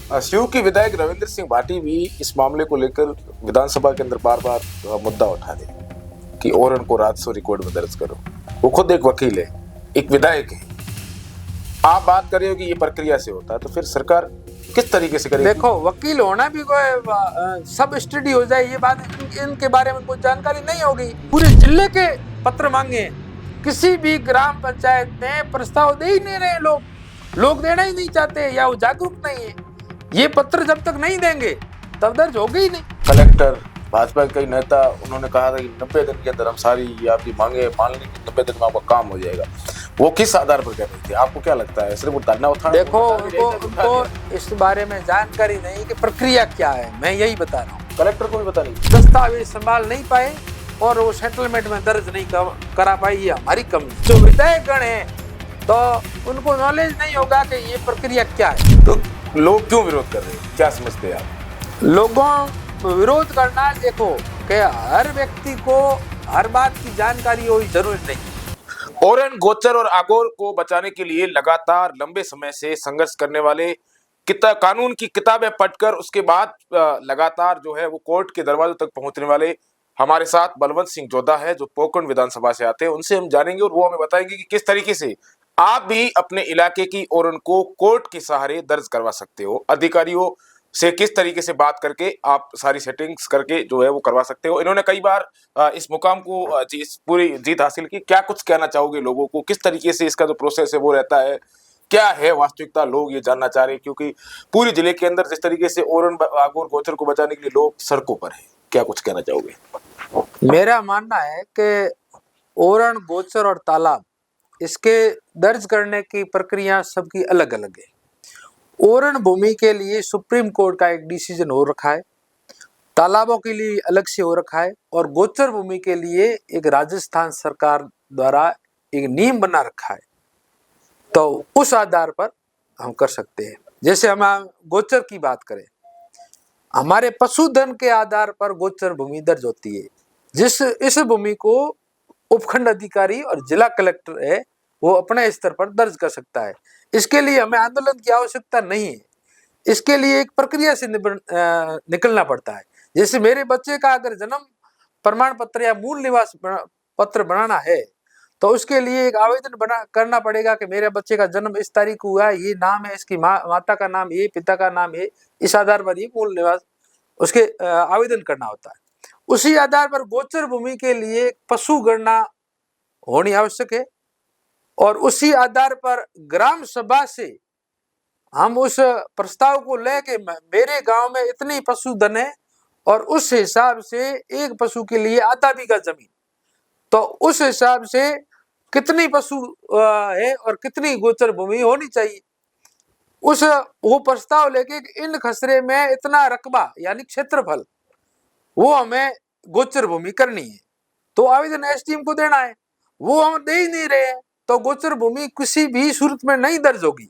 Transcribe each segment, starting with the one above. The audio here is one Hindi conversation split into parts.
शिव की विधायक रविंद्र सिंह भाटी भी इस मामले को लेकर विधानसभा के अंदर बार बार मुद्दा उठा रहे हैं कि ओरन को राजस्व रिकॉर्ड में दर्ज करो। वो खुद एक वकील है, एक विधायक है। आप बात कर रहे हो कि ये प्रक्रिया से होता है, तो फिर सरकार किस तरीके से करेगी? देखो, वकील होना भी कोई सब स्टडी हो जाए ये बात इनके बारे में कोई जानकारी नहीं होगी। पूरे जिले के पत्र मांगे हैं, किसी भी ग्राम पंचायत में प्रस्ताव दे ही नहीं रहे लोग देना ही नहीं चाहते या वो जागरूक नहीं है। ये पत्र जब तक नहीं देंगे तब दर्ज होगी ही नहीं। कलेक्टर, भाजपा के कई नेता, उन्होंने कहा था कि 90 दिन के अंदर हम सारी आपकी मांगे मान लेंगे, 90 दिन में आपका काम हो जाएगा। वो किस आधार पर कह रही थी? आपको क्या लगता है? सिर्फ धरना उठाना? देखो, उनको इस बारे में जानकारी नहीं कि प्रक्रिया क्या है, मैं यही बता रहा हूँ। कलेक्टर को भी बता नहीं, दस्तावेज संभाल नहीं पाए और वो सेटलमेंट में दर्ज नहीं करा पाई, ये हमारी कमी। जो विधायक गण है तो उनको नॉलेज नहीं होगा कि ये प्रक्रिया क्या है। तो लोग क्यों विरोध कर रहे हैं? क्या समझते हैं आप? लोगों विरोध करना, देखो कि हर व्यक्ति को हर बात की जानकारी हो जरूरी नहीं। ओरन, गोचर और आगोर को बचाने के लिए लगातार लंबे समय से संघर्ष करने वाले, कानून की किताबें पढ़कर उसके बाद लगातार जो है वो कोर्ट के दरवाजों तक पहुंचने वाले हमारे साथ बलवंत सिंह जोधा है, जो पोकरण विधानसभा से आते हैं। उनसे हम जानेंगे और वो हमें बताएंगे कि किस तरीके से आप भी अपने इलाके की ओरन को कोर्ट के सहारे दर्ज करवा सकते हो। अधिकारियों से किस तरीके से बात करके आप सारी सेटिंग्स करके जो है वो करवा सकते हो। इन्होंने कई बार इस मुकाम को पूरी जीत हासिल की। क्या कुछ कहना चाहोगे लोगों को? किस तरीके से इसका जो प्रोसेस है वो रहता है? क्या है वास्तविकता? लोग ये जानना चाह रहे हैं, क्योंकि पूरे जिले के अंदर जिस तरीके से ओरन, आगोर, गोचर को बचाने के लिए लोग सड़कों पर हैं। क्या कुछ कहना चाहोगे? मेरा मानना है कि ओरन, गोचर और तालाब, इसके दर्ज करने की प्रक्रिया सबकी अलग अलग है। ओरन भूमि के लिए सुप्रीम कोर्ट का एक डिसीजन हो रखा है, तालाबों के लिए अलग से हो रखा है, और गोचर भूमि के लिए एक राजस्थान सरकार द्वारा एक नियम बना रखा है। तो उस आधार पर हम कर सकते हैं। जैसे हम गोचर की बात करें, हमारे पशुधन के आधार पर गोचर भूमि दर्ज होती है। इस भूमि को उपखंड अधिकारी और जिला कलेक्टर है वो अपने स्तर पर दर्ज कर सकता है। इसके लिए हमें आंदोलन की आवश्यकता नहीं है। इसके लिए एक प्रक्रिया से निकलना पड़ता है। जैसे मेरे बच्चे का अगर जन्म प्रमाण पत्र या मूल निवास पत्र बनाना है तो उसके लिए एक आवेदन करना पड़ेगा कि मेरे बच्चे का जन्म इस तारीख को हुआ है, ये नाम है, इसकी माता का नाम ये, पिता का नाम ये, इस आधार पर ये मूल निवास उसके आवेदन करना होता है। उसी आधार पर गोचर भूमि के लिए पशु गणना होनी आवश्यक है, और उसी आधार पर ग्राम सभा से हम उस प्रस्ताव को लेके मेरे गांव में इतनी पशुधन है और उस हिसाब से एक पशु के लिए आधा बीघा जमीन, तो उस हिसाब से कितनी पशु है और कितनी गोचर भूमि होनी चाहिए, वो प्रस्ताव लेके इन खसरे में इतना रकबा यानी क्षेत्रफल वो हमें गोचर भूमि करनी है, तो आवेदन एसडीएम को देना है। वो हम दे ही नहीं रहे हैं तो गोचर भूमि किसी भी सूरत में नहीं दर्ज होगी।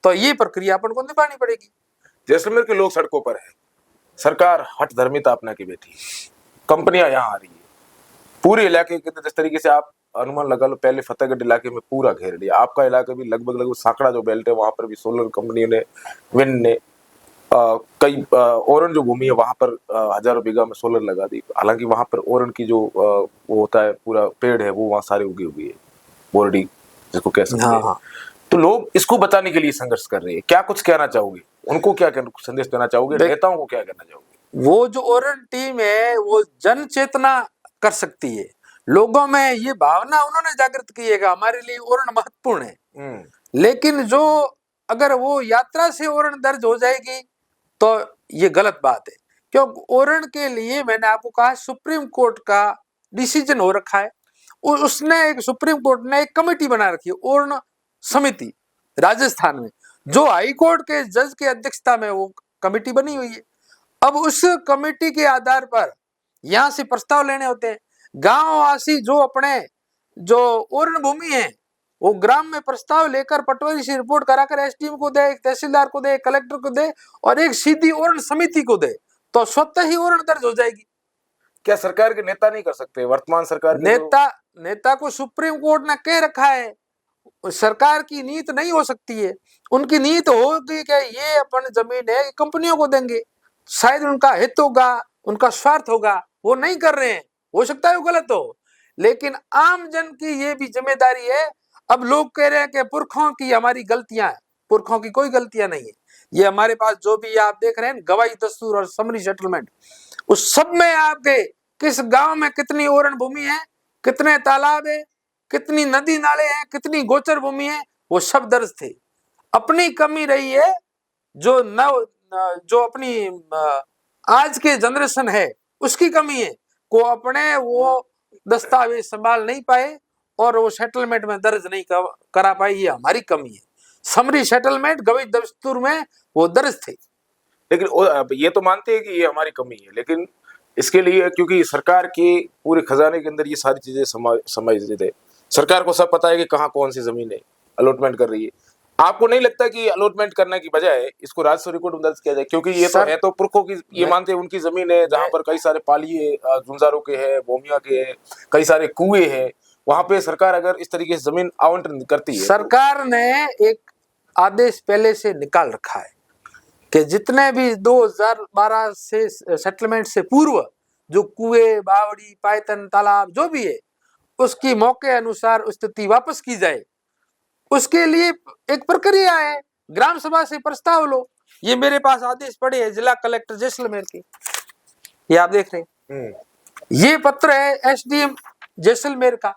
तो ये प्रक्रिया अपन को निभानी पड़ेगी। जैसलमेर के लोग सड़कों पर है, सरकार हठ धर्मिता अपना के बैठी है, कंपनियां यहाँ आ रही है, पूरे इलाके के जिस तरीके से आप अनुमान लगा लो, पहले फतेहगढ़ इलाके में पूरा घेर लिया। आपका इलाका भी लगभग सांकड़ा जो बेल्ट है वहां पर भी सोलर कंपनियों ने, विंड ने कई ओरन जो भूमि है वहां पर हजारों बीघा में सोलर लगा दी। हालांकि वहां पर ओरन की जो वो होता है पूरा पेड़ है वो वहां सारे उगी हुई है, बोरडी जिसको कह सकते हैं। हाँ। तो लोग इसको बचाने के लिए संघर्ष कर रहे हैं। क्या कुछ कहना चाहोगे उनको? क्या संदेश देना चाहोगे? नेताओं को क्या कहना चाहोगे? वो जो ओरन टीम है वो जन चेतना कर सकती है, लोगों में ये भावना उन्होंने जागृत की है कि हमारे लिए ओरन महत्वपूर्ण है। लेकिन जो अगर वो यात्रा से ओरन दर्ज हो जाएगी तो ये गलत बात है, क्योंकि ओरन के लिए मैंने आपको कहा सुप्रीम कोर्ट का डिसीजन हो रखा है। उसने एक सुप्रीम कोर्ट ने एक कमेटी बना रखी है, ओरन समिति राजस्थान में, जो हाई कोर्ट के जज की अध्यक्षता में वो कमेटी बनी हुई है। अब उस कमेटी के आधार पर यहां से प्रस्ताव लेने होते हैं। गांववासी जो अपने जो ओरन भूमि है वो ग्राम में प्रस्ताव लेकर पटवारी से रिपोर्ट कराकर एसडीएम को दे, तहसीलदार को दे, कलेक्टर को दे और एक सीधी ओरन समिति को दे, तो स्वतः ही ओरन दर्ज हो जाएगी। क्या सरकार के नेता नहीं कर सकते? वर्तमान सरकार के नेता को सुप्रीम कोर्ट ने कह रखा है सरकार की नीति नहीं हो सकती है। उनकी नीति होगी कि ये अपन जमीन है कंपनियों को देंगे, शायद उनका हित होगा, उनका स्वार्थ होगा, वो नहीं कर रहे हैं, हो सकता है वो गलत हो, लेकिन आम जन की ये भी जिम्मेदारी है। अब लोग कह रहे हैं कि पुरखों की हमारी गलतियां हैं, पुरखों की कोई गलतियां नहीं है। ये हमारे पास जो भी आप देख रहे हैं गवाही दस्तूर और समरी सेटलमेंट, उस सब में आपके किस गांव में कितनी ओरण भूमि है, कितने तालाब है, कितनी नदी नाले हैं, कितनी गोचर भूमि है, वो सब दर्ज थे। अपनी कमी रही है जो अपनी आज के जनरेशन है उसकी कमी है को अपने वो दस्तावेज संभाल नहीं पाए और वो सेटलमेंट में दर्ज नहीं करा पाए, ये हमारी कमी है। समरी सेटलमेंट गवाही दस्तूर में वो दर्ज थे। लेकिन अब ये तो मानते हैं कि ये हमारी कमी है, लेकिन इसके लिए क्योंकि सरकार के पूरे खजाने के अंदर ये सारी चीजें समायोजित है, सरकार को सब पता है कि कहाँ कौन सी जमीन है, अलॉटमेंट कर रही है। आपको नहीं लगता कि अलॉटमेंट करने की बजाय इसको राजस्व रिकॉर्ड में दर्ज किया जाए? क्योंकि ये तो है तो पुरखों की, ये मानते हैं उनकी जमीन है जहां पर कई सारे पालिये जुंजारों के हैं, भूमिया के हैं, कई सारे कुएं हैं, वहां पे सरकार अगर इस तरीके से जमीन आवंटन करती है। सरकार ने एक आदेश पहले से निकाल रखा है कि जितने भी 2012 से सेटलमेंट से पूर्व जो कुएं, बावड़ी, पायतन, तालाब जो भी है उसकी मौके अनुसार स्थिति वापस की जाए। उसके लिए एक प्रक्रिया है, ग्राम सभा से प्रस्ताव लो। ये मेरे पास आदेश पड़े हैं जिला कलेक्टर जैसलमेर के, ये आप देख रहे हैं। ये पत्र है एसडीएम जैसलमेर का,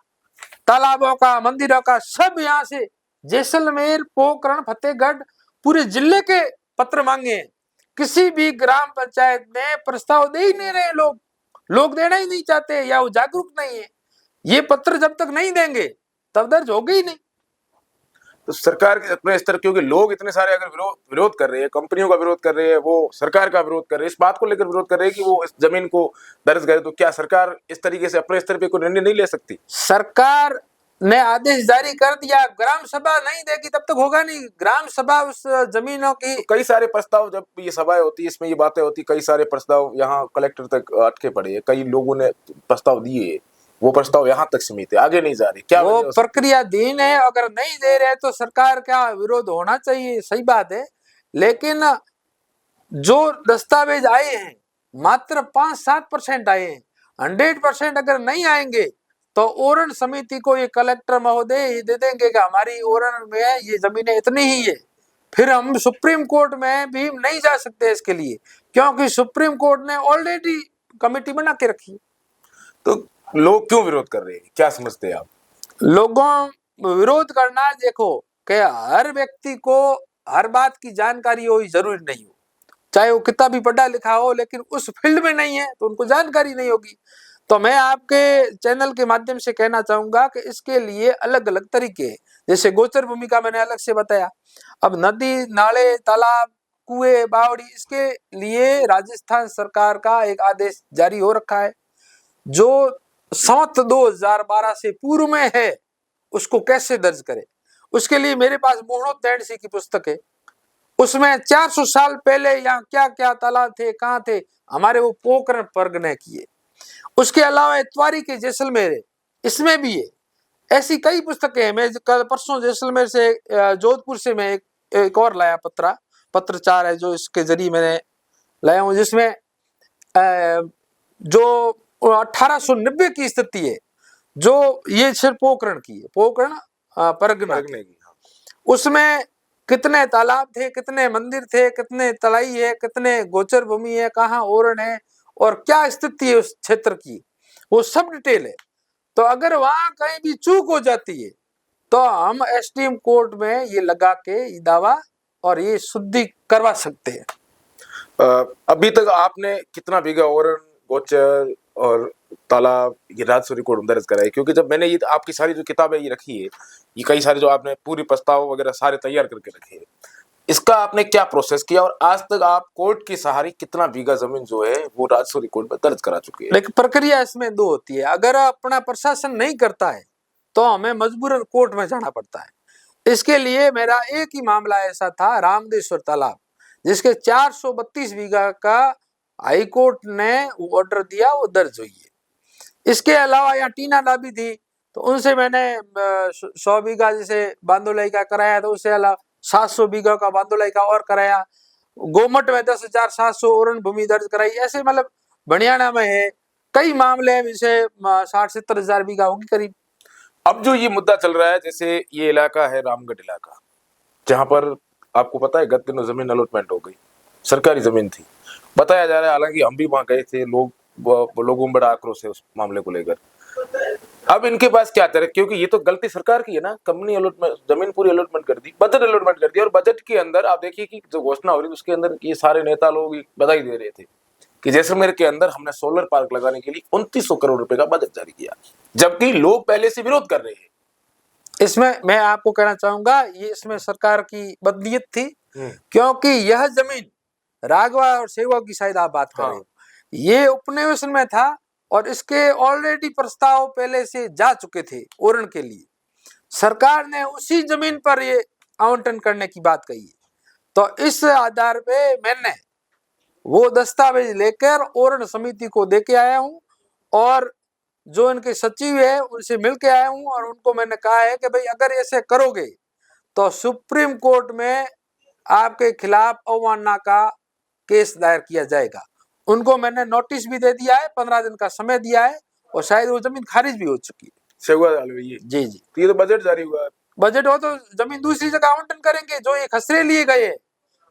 तालाबों का, मंदिरों का, सब यहाँ से जैसलमेर, पोखरण, फतेहगढ़ पूरे जिले के पत्र मांगे हैं। किसी भी ग्राम पंचायत में प्रस्ताव दे ही नहीं रहे लोग देना ही नहीं चाहते या वो जागरूक नहीं है। ये पत्र जब तक नहीं देंगे तब दर्ज होगा ही नहीं। तो सरकार के अपने स्तर, क्योंकि लोग इतने सारे अगर विरोध कर रहे हैं, कंपनियों का विरोध कर रहे हैं, वो सरकार का विरोध कर रहे हैं, इस बात को लेकर विरोध कर रहे हैं कि वो इस जमीन को दर्ज करे, तो क्या सरकार इस तरीके से अपने स्तर पे कोई निर्णय नहीं ले सकती? सरकार ने आदेश जारी कर दिया, ग्राम सभा नहीं देगी तब तक होगा नहीं। ग्राम सभा उस जमीनों की तो कई सारे प्रस्ताव, जब ये सभाएं होती है, इसमें ये बातें होती, कई सारे प्रस्ताव यहाँ कलेक्टर तक अटके पड़े हैं, कई लोगों ने प्रस्ताव दिए, वो प्रस्ताव यहाँ तक सीमित है, आगे नहीं जा रहे। क्या वो प्रक्रियाधीन है, अगर नहीं दे रहे तो सरकार का विरोध होना चाहिए, सही बात है। लेकिन जो दस्तावेज आए हैं मात्र 5-7% आए हैं। 100% अगर नहीं आएंगे तो ओरण समिति को ये कलेक्टर महोदय ये दे देंगे कि हमारी ओरण में ये जमीनें इतनी ही है। फिर हम सुप्रीम कोर्ट में भी नहीं जा सकते इसके लिए, क्योंकि सुप्रीम कोर्ट ने ऑलरेडी कमेटी बना के रखी है। तो लोग क्यों विरोध कर रहे हैं, क्या समझते हैं आप? लोगों विरोध करना, देखो कि हर व्यक्ति को हर बात की जानकारी हो जरूरी नहीं हो, चाहे वो कितना भी पढ़ा लिखा हो, लेकिन उस फील्ड में नहीं है तो उनको जानकारी नहीं होगी। तो मैं आपके चैनल के माध्यम से कहना चाहूंगा कि इसके लिए अलग अलग तरीके हैं। जैसे गोचर भूमि का मैंने अलग से बताया, अब नदी, नाले, तालाब, कुएं, बावड़ी, इसके लिए राजस्थान सरकार का एक आदेश जारी हो रखा है जो संवत 2012 से पूर्व में है, उसको कैसे दर्ज करे। उसके लिए मेरे पास मोहनोत्तैण सिंह की पुस्तक है, उसमें 400 साल पहले यहाँ क्या क्या तालाब थे, कहाँ थे, हमारे वो पोखरण पर्ग ने किए। उसके अलावा इतवारी के जैसलमेर है, इसमें भी है। ऐसी कई पुस्तकें हैं। मैं कल परसों जैसलमेर से, जोधपुर से मैं एक और लाया पत्र 4 है जो इसके जरिए मैंने लाया हूँ, जिसमें जो 1890 की स्थिति है, जो ये सिर्फ पोखरण की है, पोखरण परगना की। उसमें कितने तालाब थे, कितने मंदिर थे, कितने तलाई है, कितने गोचर भूमि है, कहाँ ओरण है और क्या स्थिति है उस क्षेत्र की, वो सब डिटेल है। तो अगर वहां कहीं भी चूक हो जाती है तो हम एसडीएम कोर्ट में ये लगा के दावा और ये शुद्धि करवा सकते हैं। अभी तक आपने कितना बीघा ओरण, गोचर और तालाब ये राजस्व रिकॉर्ड में दर्ज कराई? क्योंकि जब मैंने ये आपकी सारी जो किताबें ये रखी है, ये कई सारे जो आपने पूरी प्रस्ताव वगैरह सारे तैयार करके रखे हैं, इसका आपने क्या प्रोसेस किया और आज तक आप कोर्ट के सहारे कितना बीघा जमीन जो है वो राजस्व रिकॉर्ड में दर्ज करा चुके हैं? लेकिन प्रक्रिया इसमें 2 होती है। अगर अपना प्रशासन नहीं करता है तो हमें मजबूरन कोर्ट में जाना पड़ता है। इसके लिए मेरा एक ही मामला ऐसा था, रामदेश्वर तालाब, जिसके 432 बीघा का हाई कोर्ट ने ऑर्डर दिया, वो दर्ज हुई है। इसके अलावा यहाँ टीना डाबी थी तो उनसे मैंने 100 बीघा जैसे बांदोलाई का कराया, तो उससे अलावा 700 बीघा का बांदोलाई का और कराया। गोमट में 10,700 ओरण भूमि दर्ज कराई। ऐसे मतलब हरियाणा में है कई मामले हैं, जैसे 60-70 हजार बीघा होगी करीब। अब जो ये मुद्दा चल रहा है, जैसे ये इलाका है रामगढ़ इलाका, जहां पर आपको पता है गत दिनों जमीन अलॉटमेंट हो गई, सरकारी जमीन थी, बताया जा रहा है, हालांकि हम भी वहां गए थे, लोगों में बड़ा आक्रोश है उस मामले को लेकर। अब इनके पास क्या तरह, क्योंकि ये तो गलती सरकार की है ना, कंपनी अलॉटमेंट जमीन पूरी अलॉटमेंट कर दी, बजट अलॉटमेंट कर दिया, और बजट के अंदर आप देखिए कि जो घोषणा हो रही उसके अंदर ये सारे नेता लोग बधाई दे रहे थे कि जैसलमेर के अंदर हमने सोलर पार्क लगाने के लिए 2900 करोड़ रुपए का बजट जारी किया, जबकि लोग पहले से विरोध कर रहे हैं। इसमें मैं आपको कहना चाहूंगा, ये इसमें सरकार की बदनीयत थी, क्योंकि यह जमीन राघवा और सेवा की शायद आप बात कर रहे हो, ये उपनिवेशन में था और इसके ऑलरेडी प्रस्ताव पहले से जा चुके थे ओरण के लिए। सरकार ने उसी जमीन पर ये आवंटन करने की बात कही है, तो इस आधार पे मैंने वो दस्तावेज लेकर ओरण समिति को देके आया हूं, और जो इनके सचिव है उनसे मिल के आया हूं, और उनको मैंने कहा है कि भाई अगर ऐसे करोगे तो सुप्रीम कोर्ट में आपके खिलाफ अवमानना का केस दायर किया जाएगा। उनको मैंने नोटिस भी दे दिया है, 15 दिन का समय दिया है, और शायद वो जमीन खारिज भी हो चुकी है। जी जी, तो ये तो बजट जारी हुआ है। बजट हो तो जमीन दूसरी जगह आवंटन करेंगे, जो ये खसरे लिए गए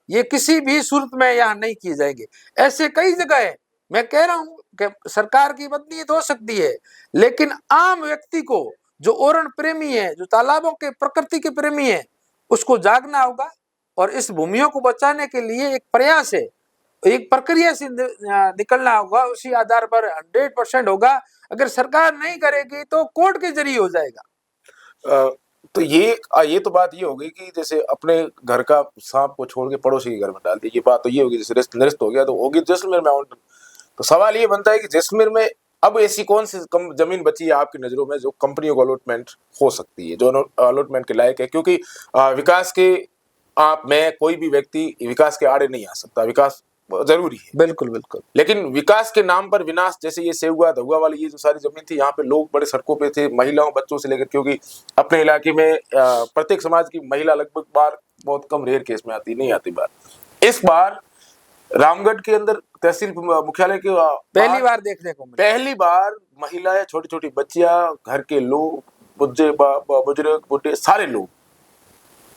ये किसी भी सूरत में यहाँ नहीं किए जाएंगे। ऐसे कई जगह है, मैं कह रहा हूँ कि सरकार की बदनीयत हो सकती है, लेकिन आम व्यक्ति को जो ओरण प्रेमी है, जो तालाबों के प्रकृति के प्रेमी है, उसको जागना होगा, और इस भूमियों को बचाने के लिए एक प्रयास है, एक प्रक्रिया से निकलना होगा। उसी आधार पर 100% होगा। अगर सरकार नहीं करेगी तो कोर्ट के जरिए हो जाएगा। तो ये तो बात ये हो गई कि जैसे अपने घर का सांप को छोड़ के पड़ोसी के घर में डाल दिया, ये बात तो ये होगी, जैसे निरस्त हो गया तो होगी जैसलमेर में आवंटन। तो सवाल ये बनता है कि जैसलमेर में अब ऐसी कौन सी जमीन बची है आपकी नजरों में जो कंपनियों को अलॉटमेंट हो सकती है, जो अलॉटमेंट के लायक है, क्योंकि विकास के आप में कोई भी व्यक्ति विकास के आड़े नहीं आ सकता, विकास जरूरी है, बिल्कुल बिल्कुल, लेकिन विकास के नाम पर विनाश, जैसे ये सेवगा धुआ वाली ये जो सारी जमीन थी, यहाँ पे लोग बड़े सड़कों पे थे, महिलाओं बच्चों से लेकर, क्योंकि अपने इलाके में प्रत्येक समाज की महिला लगभग बार बहुत कम रेयर केस में आती, नहीं आती बार। इस बार रामगढ़ के अंदर तहसील मुख्यालय के पहली बार देखने को मिला, पहली बार महिलाएं, छोटी छोटी बच्चियां, घर के लोग, बुजुर्ग बुढ़े सारे लोग,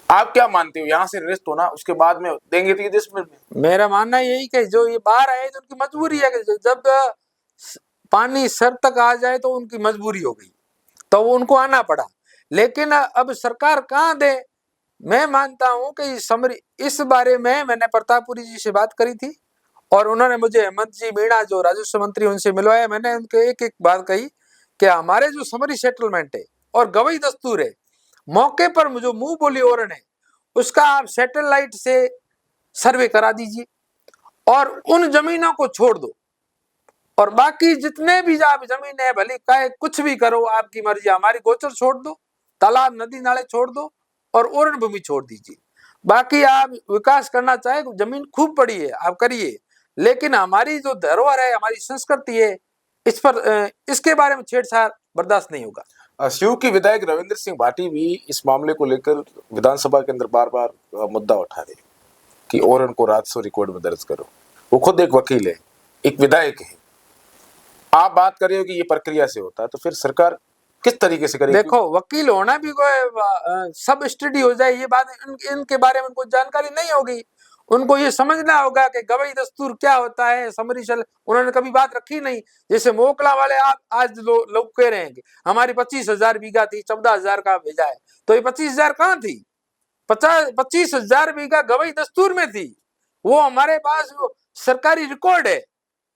आप क्या मानते हो, यहाँ से रेस्ट होना उसके बाद में देंगे तो ये देश में? मेरा मानना यही कि जो ये बाहर आए तो उनकी मजबूरी है कि जब पानी सर तक आ जाए तो उनकी मजबूरी हो गई, तो वो उनको आना पड़ा। लेकिन अब सरकार कहाँ दे। मैं मानता हूं कि समरी इस बारे में मैंने प्रतापपुरी जी से बात करी थी, और उन्होंने मुझे हेमंत जी मीणा जो राजस्व मंत्री उनसे मिलवाया। मैंने उनके एक एक बात कही कि हमारे जो समरी सेटलमेंट है और गवई दस्तूर है, मौके पर जो मुंह बोली ओरण है, उसका आप सैटेलाइट से सर्वे करा दीजिए और उन जमीनों को छोड़ दो, और बाकी जितने भी आप जमीन है भले काहे कुछ भी करो, आपकी मर्जी, हमारी गोचर छोड़ दो, तालाब नदी नाले छोड़ दो, और ओरण भूमि छोड़ दीजिए। बाकी आप विकास करना चाहे, जमीन खूब पड़ी है आप करिए, लेकिन हमारी जो धरोहर है, हमारी संस्कृति है, इस पर इसके बारे में छेड़छाड़ बर्दाश्त नहीं होगा। शिव की विधायक रविंद्र सिंह भाटी भी इस मामले को लेकर विधानसभा के अंदर बार बार मुद्दा उठा रहे कि ओरण को राजस्व रिकॉर्ड में दर्ज करो। वो खुद एक वकील है, एक विधायक है, आप बात कर रहे हो कि ये प्रक्रिया से होता है, तो फिर सरकार किस तरीके से करेगी? देखो, वकील होना भी कोई सब स्टडी हो जाए ये बात, इनके बारे में कोई जानकारी नहीं होगी। उनको ये समझना होगा कि गवई दस्तूर क्या होता है, समरीशल उन्होंने कभी बात रखी नहीं। जैसे मोकला वाले आप आज लोग कह रहे हैं कि हमारी 25,000 बीघा थी, 14,000 का भेजा है, तो ये 25,000 कहाँ थी? 25,000 बीघा गवई दस्तूर में थी। वो हमारे पास वो सरकारी रिकॉर्ड है,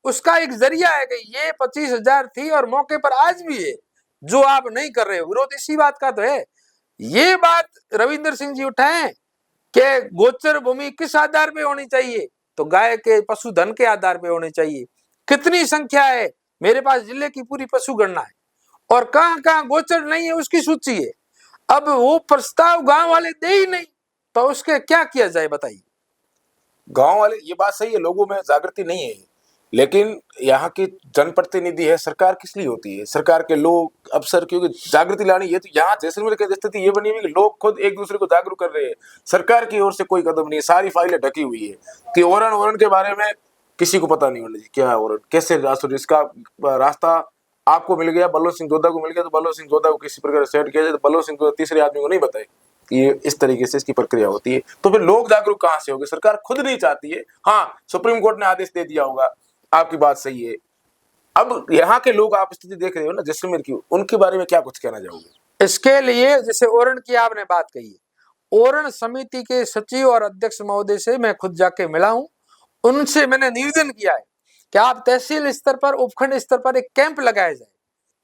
उसका एक जरिया है कि ये 25,000 थी, और मौके पर आज भी है, जो आप नहीं कर रहे हो। विरोध इसी बात का तो है। ये बात रविंद्र सिंह जी उठाए कि गोचर भूमि किस आधार पे होनी चाहिए, तो गाय के पशुधन के आधार पे होनी चाहिए। कितनी संख्या है, मेरे पास जिले की पूरी पशु गणना है, और कहां कहां गोचर नहीं है उसकी सूची है। अब वो प्रस्ताव गांव वाले दे ही नहीं, तो उसके क्या किया जाए बताइए। गांव वाले, ये बात सही है, लोगों में जागृति नहीं है, लेकिन यहाँ की जनप्रतिनिधि है, सरकार किस लिए होती है? सरकार के लोग, अफसर, क्योंकि जागृति लानी है। तो यहाँ जैसलमेर की स्थिति ये बनी हुई है कि लोग खुद एक दूसरे को जागरूक कर रहे हैं, सरकार की ओर से कोई कदम नहीं है, सारी फाइलें ढकी हुई है कि ओरन के बारे में किसी को पता नहीं होना चाहिए क्या है ओरन, कैसे रास्ता, इसका रास्ता आपको मिल गया, बल्लभ सिंह जोधा को मिल गया, तो बल्लभ सिंह जोधा को किसी प्रकार सेट किया जाए, तो बल्लभ सिंह जोधा तीसरे आदमी को नहीं बताए कि ये इस तरीके से इसकी प्रक्रिया होती है। तो फिर लोग जागरूक कहाँ से होंगे? सरकार खुद नहीं चाहती है। हाँ, सुप्रीम कोर्ट ने आदेश दे दिया होगा, आपकी बात सही है। अब यहाँ के लोग, आप स्थिति देख रहे हो ना जैसलमेर की, उनके बारे में क्या कुछ कहना चाहोगे? इसके लिए जैसे ओरण की आपने बात कही है, ओरण समिति के सचिव और अध्यक्ष महोदय से मैं खुद जाके मिला हूं। उनसे मैंने निवेदन किया है कि आप तहसील स्तर पर, उपखंड स्तर पर एक कैंप लगाया जाए,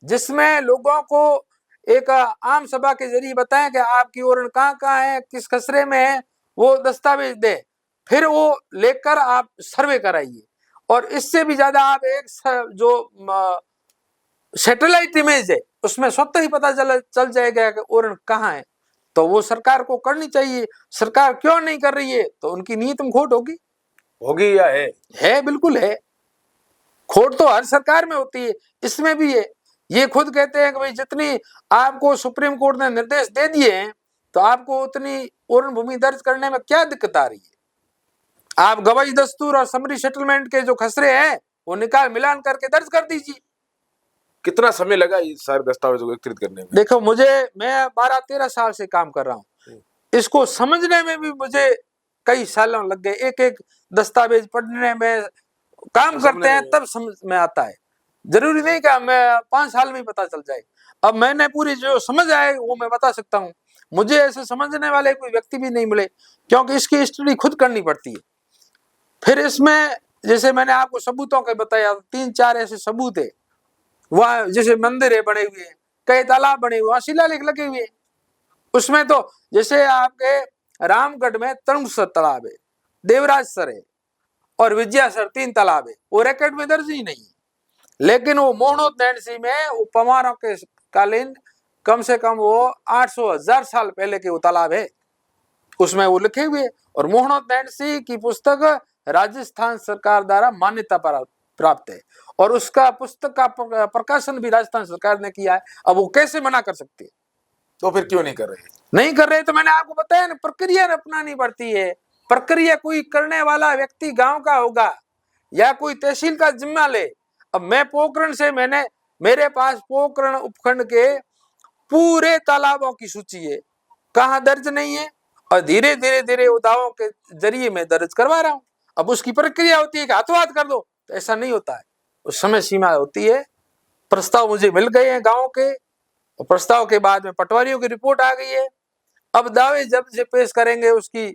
जिसमें लोगों को एक आम सभा के जरिए बताएं कि आपकी ओरण कहाँ कहाँ है, किस खसरे में है, वो दस्तावेज दे, फिर वो लेकर आप सर्वे कराइए। और इससे भी ज्यादा आप एक जो सैटेलाइट इमेज है उसमें स्वतः ही पता चल जाएगा कि ओरण कहाँ है। तो वो सरकार को करनी चाहिए। सरकार क्यों नहीं कर रही है? तो उनकी नीयत में खोट होगी या है, बिल्कुल है। खोट तो हर सरकार में होती है, इसमें भी है। ये खुद कहते हैं कि भाई जितनी आपको सुप्रीम कोर्ट ने निर्देश दे दिए हैं, तो आपको उतनी ओरण भूमि दर्ज करने में क्या दिक्कत आ रही है? आप गवाही दस्तूर और समरी सेटलमेंट के जो खसरे हैं वो निकाल मिलान करके दर्ज कर दीजिए। कितना समय लगा ये सारे दस्तावेजों को एकत्रित करने में? देखो, मैं 12-13 साल से काम कर रहा हूँ, इसको समझने में भी मुझे कई सालों लग गए। एक एक दस्तावेज पढ़ने में, काम करते हैं तब समझ में आता है। जरूरी नहीं कि मैं 5 साल में पता चल जाए। अब मैंने पूरी जो समझ आए वो मैं बता सकता हूँ। मुझे ऐसे समझने वाले कोई व्यक्ति भी नहीं मिले, क्योंकि इसकी स्टडी खुद करनी पड़ती है। फिर इसमें जैसे मैंने आपको सबूतों के बताया, 3-4 ऐसे सबूत है। वहाँ जैसे मंदिर है बने हुए, कई तालाब बने हुए, शिलालेख लगे हुए। उसमें तो जैसे आपके रामगढ़ में तरुणसर तालाब है, देवराजसर है और विजयासर, 3 तालाब है। वो रिकॉर्ड में दर्ज ही नहीं, लेकिन वो मोहनोत नैनसी में वो पवारों के कालीन कम से कम वो 800,000 साल पहले के वो तालाब है, उसमें वो लिखे हुए। और मोहनोत नैनसी की पुस्तक राजस्थान सरकार द्वारा मान्यता प्राप्त है, और उसका पुस्तक का प्रकाशन भी राजस्थान सरकार ने किया है। अब वो कैसे मना कर सकती है? तो फिर क्यों नहीं कर रहे? नहीं कर रहे तो मैंने आपको बताया ना, प्रक्रिया अपनानी पड़ती है। प्रक्रिया कोई करने वाला व्यक्ति गांव का होगा या कोई तहसील का जिम्मा ले। अब मैं पोखरण से, मेरे पास पोखरण उपखंड के पूरे तालाबों की सूची है, कहाँ दर्ज नहीं है, और धीरे धीरे दावों के जरिए मैं दर्ज करवा रहा हूँ। अब उसकी प्रक्रिया होती है कि हाथों हाथ कर दो, तो ऐसा नहीं होता है। उस समय सीमा होती है। प्रस्ताव मुझे मिल गए हैं गाँव के, और प्रस्ताव के बाद में पटवारियों की रिपोर्ट आ गई है। अब दावे जब से पेश करेंगे, उसकी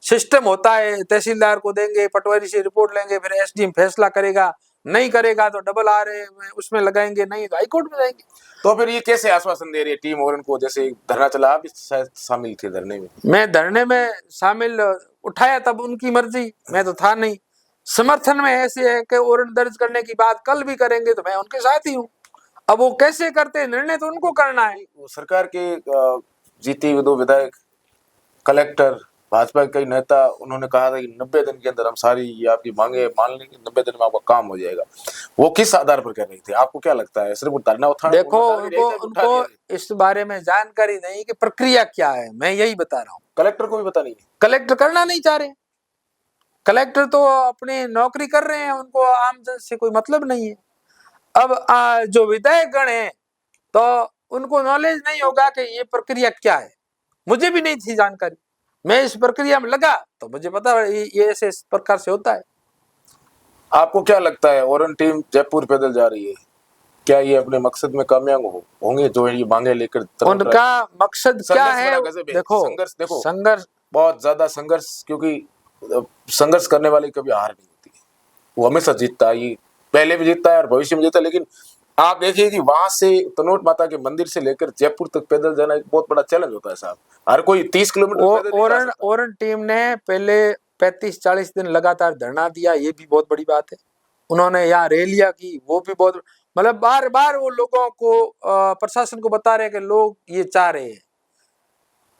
सिस्टम होता है, तहसीलदार को देंगे, पटवारी से रिपोर्ट लेंगे, फिर एसडीएम फैसला करेगा। नहीं करेगा तो डबल आर उसमें लगाएंगे, नहीं तो हाईकोर्ट में जाएंगे। तो फिर ये कैसे आश्वासन दे रही है टीम ओरन को? जैसे धरना चला, आप शायद शामिल थे धरने में। मैं धरने में शामिल उठाया तब उनकी मर्जी, मैं तो था नहीं। समर्थन में ऐसे है कि ओरन दर्ज करने की बात कल भी करेंगे, तो मैं उनके साथ ही हूँ। अब वो कैसे करते हैं, निर्णय तो उनको करना है। सरकार के जीते हुए 2 विधायक, कलेक्टर, भाजपा के कई नेता, उन्होंने कहा था कि 90 दिन के अंदर हम सारी ये आपकी मांगे मान लेंगे, 90 दिन में आपका काम हो जाएगा। वो किस आधार पर कह रही थी? आपको क्या लगता है? सिर्फ धरना उठाना? देखो, उनको इस बारे में जानकारी नहीं कि प्रक्रिया क्या है, मैं यही बता रहा हूँ। कलेक्टर को भी पता नहीं है। कलेक्टर करना नहीं चाह रहे। कलेक्टर तो अपनी नौकरी कर रहे हैं, उनको आम जन से कोई मतलब नहीं है। अब जो विधायक गण है, तो उनको नॉलेज नहीं होगा कि ये प्रक्रिया क्या है। मुझे भी नहीं थी जानकारी, मैं इस प्रक्रिया में लगा तो मुझे पता ये ऐसे इस प्रकार से होता है। आपको क्या लगता है, ओरन टीम जयपुर पैदल जा रही है, क्या ये अपने मकसद में कामयाब होंगे जो ये मांगे लेकर? उनका मकसद क्या है? देखो, संघर्ष, बहुत ज्यादा संघर्ष, क्योंकि संघर्ष करने वाले कभी हार नहीं होती, वो हमेशा जीतता है। ये पहले भी जीतता है और भविष्य में जीता है। लेकिन आप देखिए कि वहां से तनोट माता के मंदिर से लेकर जयपुर तक पैदल जाना एक बहुत बड़ा चैलेंज होता है साहब। हर कोई 30 किलोमीटर। ओरन टीम ने पहले 35-40 दिन लगातार धरना दिया, ये भी बहुत बड़ी बात है। उन्होंने यहाँ रैलियां की, वो भी बहुत, मतलब बार बार वो लोगों को, प्रशासन को बता रहे कि लोग ये चाह रहे हैं।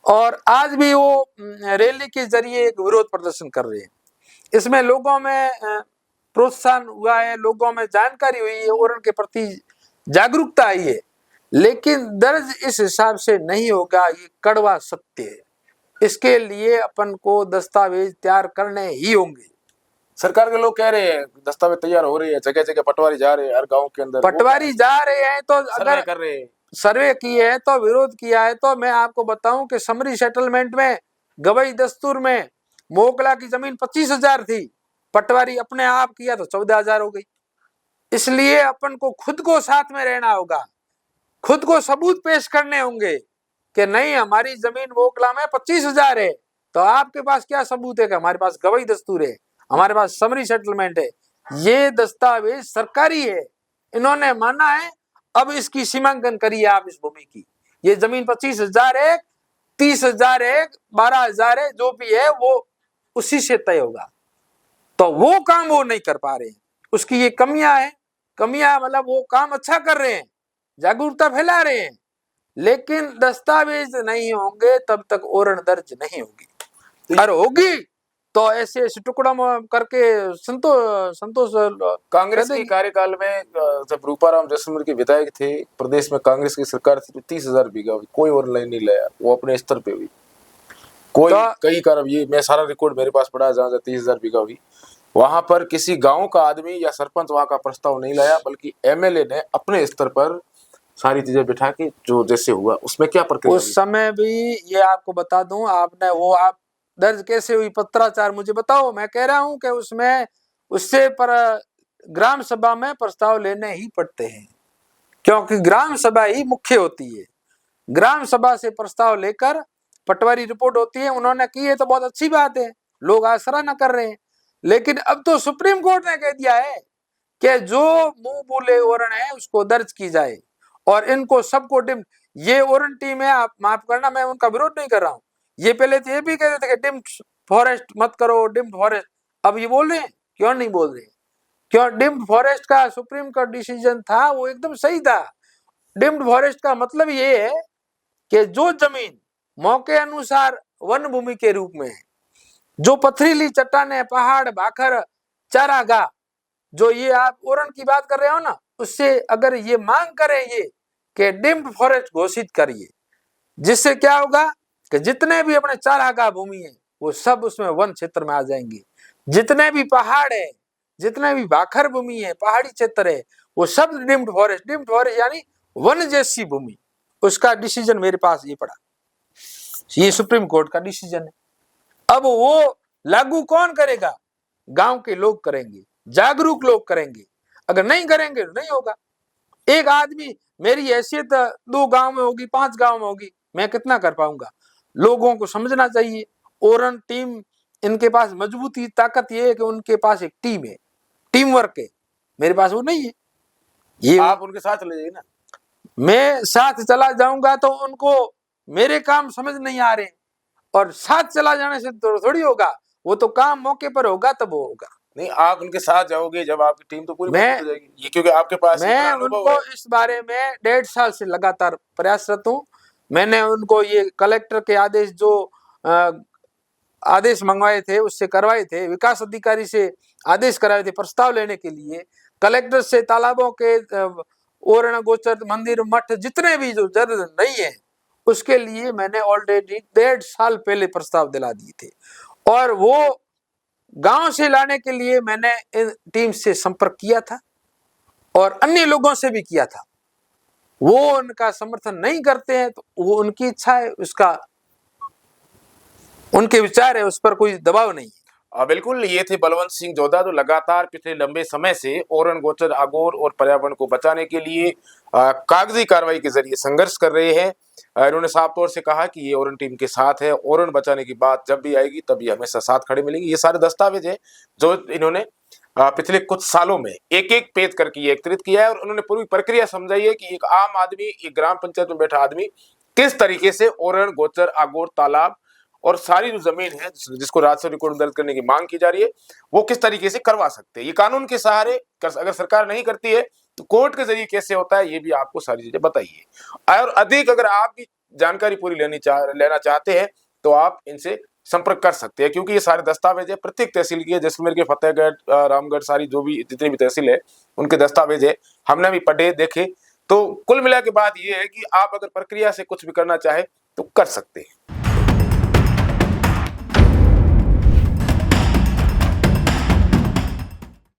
और आज भी वो रैली के जरिए एक विरोध प्रदर्शन कर रहे हैं। इसमें लोगों में प्रोत्साहन हुआ है, लोगों में जानकारी हुई है, ओरण के प्रति जागरूकता आई है, लेकिन दर्ज इस हिसाब से नहीं होगा, ये कड़वा सत्य है। इसके लिए अपन को दस्तावेज तैयार करने ही होंगे। सरकार के लोग कह रहे हैं दस्तावेज तैयार हो रही है, जगह जगह पटवारी जा रहे हैं, हर गांव के अंदर पटवारी जा रहे हैं, तो अगर कर रहे हैं, सर्वे किए है तो विरोध किया है, तो मैं आपको बताऊं कि समरी सेटलमेंट में गवई दस्तूर में मोकला की जमीन 25,000 थी, पटवारी अपने आप किया तो 14,000 हो गई। इसलिए अपन को खुद को साथ में रहना होगा, खुद को सबूत पेश करने होंगे कि नहीं हमारी जमीन मोकला में 25,000 है, तो आपके पास क्या सबूत है कि हमारे पास गवई दस्तूर है, हमारे पास समरी सेटलमेंट है, ये दस्तावेज सरकारी है, इन्होंने माना है, अब इसकी सीमांकन करिए आप इस भूमि की, ये जमीन 25,000 है, 30,000 है, 12,000 है, जो भी है वो उसी से तय होगा। तो वो काम वो नहीं कर पा रहे हैं, उसकी ये कमियां है, कमियां मतलब वो काम अच्छा कर रहे हैं, जागरूकता फैला रहे हैं, लेकिन दस्तावेज नहीं होंगे तब तक ओरण दर्ज नहीं होगी, और होगी तो ऐसे ऐसे टुकड़ा करके संतोष कांग्रेस के कार्यकाल में जब रूपाराम जयसूर्य के विधायक थे, प्रदेश में कांग्रेस की सरकार थी, तो 30,000 बीघा हुई, कोई ऑनलाइन नहीं लाया, वो अपने स्तर पे हुई, कोई कई कारब, ये मैं सारा रिकॉर्ड मेरे पास पड़ा है, जहां 30,000 बीघा हुई, वहां पर किसी गांव का आदमी या सरपंच वहां का प्रस्ताव नहीं लाया, बल्कि एमएलए ने अपने स्तर पर सारी चीजें बिठा के जो जैसे हुआ उसमें क्या प्रक्रिया उस समय भी, ये आपको बता दूं, आपने वो आप दर्ज कैसे हुई पत्राचार मुझे बताओ। मैं कह रहा हूं कि उसमें उससे पर ग्राम सभा में प्रस्ताव लेने ही पड़ते हैं, क्योंकि ग्राम सभा ही मुख्य होती है। ग्राम सभा से प्रस्ताव लेकर पटवारी रिपोर्ट होती है, उन्होंने की है तो बहुत अच्छी बात है, लोग आज सराहना कर रहे हैं, लेकिन अब तो सुप्रीम कोर्ट ने कह दिया है कि जो मुंह बोले ओरण है उसको दर्ज की जाए, और इनको सबको डिम, ये ओरण टीम है, आप माफ करना मैं उनका विरोध नहीं कर रहा हूं, ये पहले तो ये भी कहते थे कि डिम्ड फॉरेस्ट मत करो, डिम्ड फॉरेस्ट, अब ये बोल रहे हैं, क्यों नहीं बोल रहे? क्यों? डिम्ड फॉरेस्ट का सुप्रीम कोर्ट डिसीजन था, वो एकदम सही था। डिम्ड फॉरेस्ट का मतलब ये है कि जो जमीन मौके अनुसार वन भूमि के रूप में है, जो पथरीली चट्टाने, पहाड़, भाखर, चारागाह, जो ये आप ओरण की बात कर रहे हो ना, उससे अगर ये मांग करें ये कि डिम्ड फॉरेस्ट घोषित करिए, जिससे क्या होगा कि जितने भी अपने चारागाह भूमि है वो सब उसमें वन क्षेत्र में आ जाएंगे, जितने भी पहाड़ है, जितने भी भाखर भूमि है, पहाड़ी क्षेत्र है, वो सब डिम्ड फॉरेस्ट यानी वन जैसी भूमि, उसका डिसीजन मेरे पास ये पड़ा, ये सुप्रीम कोर्ट का डिसीजन है। अब वो लागू कौन करेगा? गांव के लोग करेंगे, जागरूक लोग करेंगे, अगर नहीं करेंगे तो नहीं होगा। एक आदमी, मेरी हैसियत 2 गांव में होगी, 5 गांव में होगी, मैं कितना कर पाऊंगा? लोगों को समझना चाहिए, ओरण टीम, इनके पास मजबूती ताकत ये है कि उनके पास एक टीम है, टीम वर्क है, मेरे पास वो नहीं है। ये आप उनके साथ चले जाइए ना। मैं साथ चला जाऊंगा तो उनको मेरे काम समझ नहीं आ रहे, और साथ चला जाने से तो थोड़ी होगा, वो तो काम मौके पर होगा तब वो होगा। नहीं, आप उनके साथ जाओगे जब आपकी टीम तो पूरी मजबूत हो जाएगी, ये क्योंकि आपके पास मैं उनको इस बारे में 1.5 साल से लगातार प्रयासरत हूँ। मैंने उनको ये कलेक्टर के आदेश, जो आदेश मंगवाए थे उससे करवाए थे, विकास अधिकारी से आदेश कराए थे प्रस्ताव लेने के लिए, कलेक्टर से तालाबों के ओरण, गोचर, मंदिर, मठ जितने भी जो जरूर नहीं है उसके लिए मैंने ऑलरेडी 1.5 साल पहले प्रस्ताव दिला दिए थे, और वो गांव से लाने के लिए मैंने इन टीम से संपर्क किया था और अन्य लोगों से भी किया था। वो उनका समर्थन नहीं करते हैं तो वो उनकी इच्छा है, उसका उनके विचार है, उस पर कोई दबाव नहीं है। बिल्कुल, ये थे बलवंत सिंह जोधा, जो लगातार पिछले लंबे समय से ओरण, गोचर, अगोर और पर्यावरण को बचाने के लिए कागजी कार्रवाई के जरिए संघर्ष कर रहे हैं। इन्होंने साफ तौर से कहा कि ये ओरण टीम के साथ है, ओरण बचाने की बात जब भी आएगी तब ये हमेशा साथ खड़े मिलेंगे। ये सारे दस्तावेज है जो इन्होंने पिछले कुछ सालों में एक एक पेज करके ये एकत्रित किया है, और उन्होंने पूरी प्रक्रिया समझाई है कि एक आम आदमी, एक ग्राम पंचायत में बैठा आदमी किस तरीके से ओरण, गोचर, अगोर, तालाब और सारी जो जमीन है जिसको राजस्व रिकॉर्ड दर्ज करने की मांग की जा रही है, वो किस तरीके से करवा सकते हैं। ये कानून के सहारे अगर सरकार नहीं करती है तो कोर्ट के जरिए कैसे होता है, ये भी आपको सारी चीजें बताइए। और अधिक अगर आप भी जानकारी पूरी लेना चाहते हैं तो आप इनसे संपर्क कर सकते हैं, क्योंकि ये सारे दस्तावेज है प्रत्येक तहसील की है, जैसलमेर के फतेहगढ़, रामगढ़, सारी जो भी जितनी भी तहसील है उनके दस्तावेज है, हमने भी पढ़े देखे। तो कुल मिला के बात ये है कि आप अगर प्रक्रिया से कुछ भी करना चाहे तो कर सकते हैं।